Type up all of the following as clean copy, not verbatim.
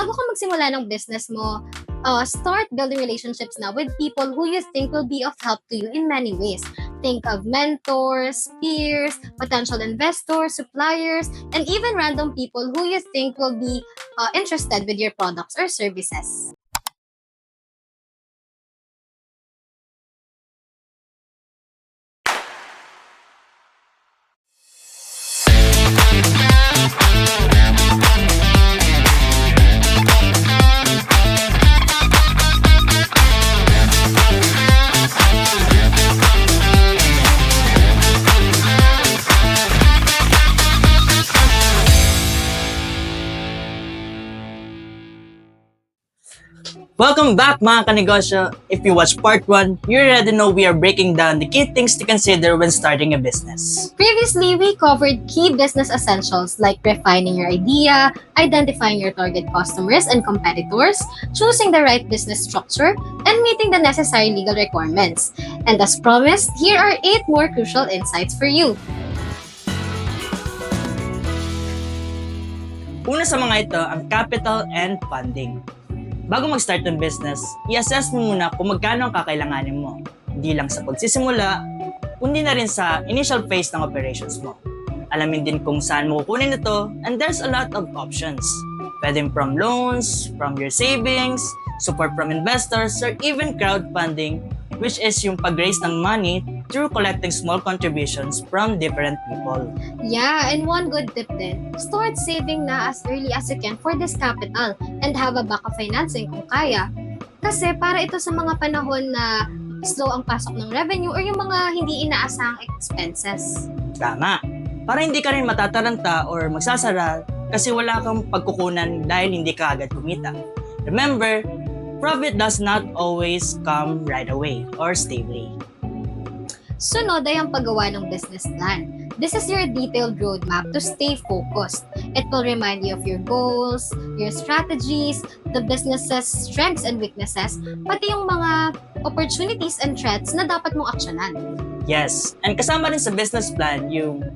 bago ka magsimula ng business mo, start building relationships now with people who you think will be of help to you in many ways. Think of mentors, peers, potential investors, suppliers, and even random people who you think will be interested with your products or services. Welcome back mga kanegosyo! If you watch part 1, you already know we are breaking down the key things to consider when starting a business. Previously, we covered key business essentials like refining your idea, identifying your target customers and competitors, choosing the right business structure, and meeting the necessary legal requirements. And as promised, here are 8 more crucial insights for you. Una sa mga ito ang capital and funding. Bago mag-start ng business, i-assess mo muna kung magkano ang kakailanganin mo. Hindi lang sa pagsisimula, kundi na rin sa initial phase ng operations mo. Alamin din kung saan mo kukunin ito, and there's a lot of options. Pwedeng from loans, from your savings, support from investors, or even crowdfunding, which is yung pag-raise ng money through collecting small contributions from different people. Yeah, and one good tip din, start saving na as early as you can for this capital and have a backup financing kung kaya. Kasi para ito sa mga panahon na slow ang pasok ng revenue or yung mga hindi inaasahang expenses. Tama. Para hindi ka rin matataranta or magsasara kasi wala kang pagkukunan dahil hindi ka agad kumita. Remember, profit does not always come right away or stably. Sunod ay ang paggawa ng business plan. This is your detailed roadmap to stay focused. It will remind you of your goals, your strategies, the business's strengths and weaknesses, pati yung mga opportunities and threats na dapat mong aksyonan. Yes, and kasama rin sa business plan yung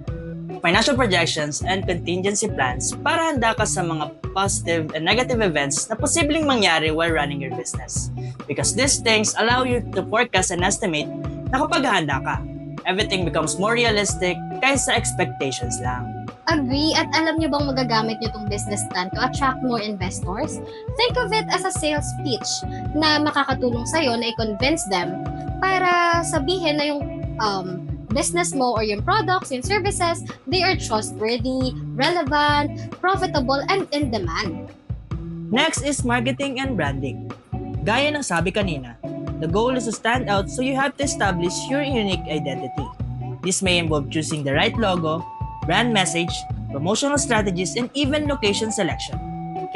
financial projections and contingency plans para handa ka sa mga positive and negative events na posibleng mangyari while running your business. Because these things allow you to forecast and estimate na kapag handa ka, everything becomes more realistic kaysa expectations lang. Agree, at alam niyo bang magagamit niyo itong business plan to attract more investors? Think of it as a sales pitch na makakatulong sa'yo na i-convince them para sabihin na yung business mo or yung products, yung services, they are trustworthy, relevant, profitable, and in demand. Next is marketing and branding. Gaya ng sabi kanina, the goal is to stand out, so you have to establish your unique identity. This may involve choosing the right logo, brand message, promotional strategies, and even location selection.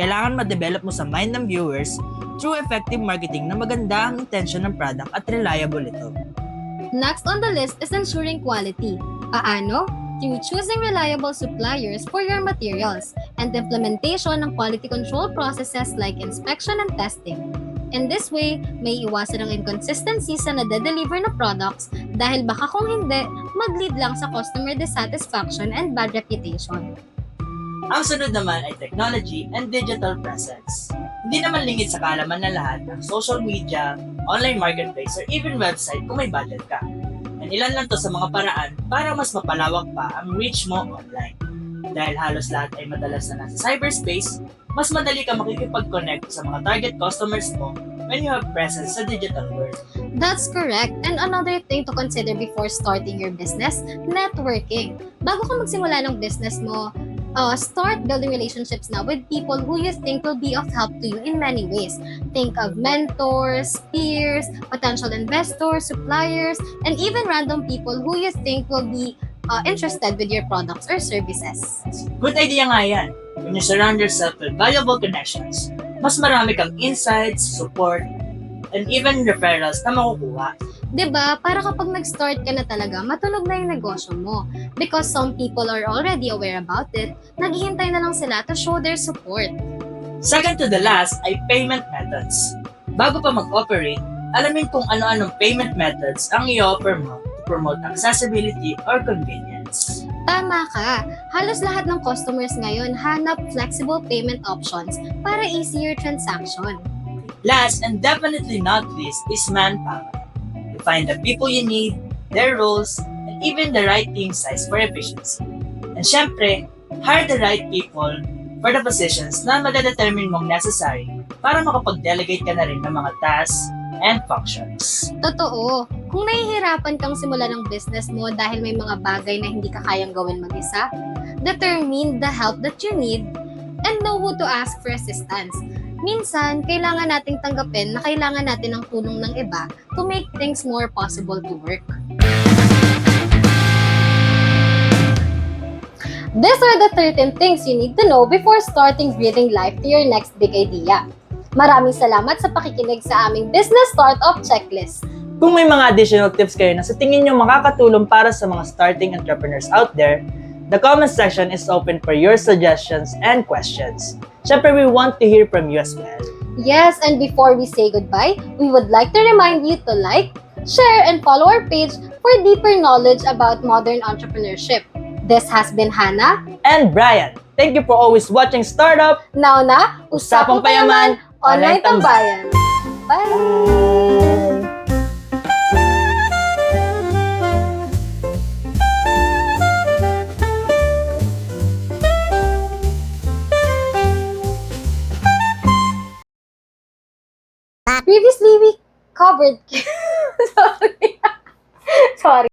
Kailangan ma-develop mo sa mind ng viewers through effective marketing na maganda ang intention ng product at reliable ito. Next on the list is ensuring quality. Paano? Through choosing reliable suppliers for your materials and implementation ng quality control processes like inspection and testing. In this way, may iwasan ang inconsistency sa nade-deliver na products dahil baka kung hindi, mag-lead lang sa customer dissatisfaction and bad reputation. Ang sunod naman ay technology and digital presence. Hindi naman lingid sa kaalaman na lahat ng social media, online marketplace, or even website kung may budget ka. And ilan lang to sa mga paraan para mas mapalawak pa ang reach mo online. Dahil halos lahat ay madalas na nasa cyberspace, mas madali ka makikipag-connect sa mga target customers mo when you have presence sa digital world. That's correct. And another thing to consider before starting your business, networking. Bago ka magsimula ng business mo, start building relationships now with people who you think will be of help to you in many ways. Think of mentors, peers, potential investors, suppliers, and even random people who you think will be interested with your products or services. Good idea nga yan. When you surround yourself with valuable connections, mas marami kang insights, support, and even referrals na makukuha. Diba? Para kapag nag-start ka na talaga, matunog na yung negosyo mo. Because some people are already aware about it, naghihintay na lang sila to show their support. Second to the last ay payment methods. Bago pa mag-operate, alamin kung ano-anong payment methods ang i-offer mo to promote accessibility or convenience. Tama ka. Halos lahat ng customers ngayon hanap flexible payment options para easier transaction. Last and definitely not least is manpower. You find the people you need, their roles, and even the right team size for efficiency. And syempre, hire the right people for the positions na madadetermine mong necessary para makapag-delegate ka na rin ng mga tasks and functions. Totoo. Kung nahihirapan kang simulan ng business mo dahil may mga bagay na hindi ka kayang gawin mag-isa, determine the help that you need and know who to ask for assistance. Minsan, kailangan nating tanggapin na kailangan natin ng tulong ng iba to make things more possible to work. These are the 13 things you need to know before starting breathing life to your next big idea. Maraming salamat sa pakikinig sa aming Business Startup Checklist. Kung may mga additional tips kayo na sa tingin nyo makakatulong para sa mga starting entrepreneurs out there, the comment section is open for your suggestions and questions. Syempre, we want to hear from you as well. Yes, and before we say goodbye, we would like to remind you to like, share, and follow our page for deeper knowledge about modern entrepreneurship. This has been Hannah And Brian, thank you for always watching Startup Now na, Usapang Payaman, Online Tambayan. Bye! Previously, we covered... Sorry. Sorry.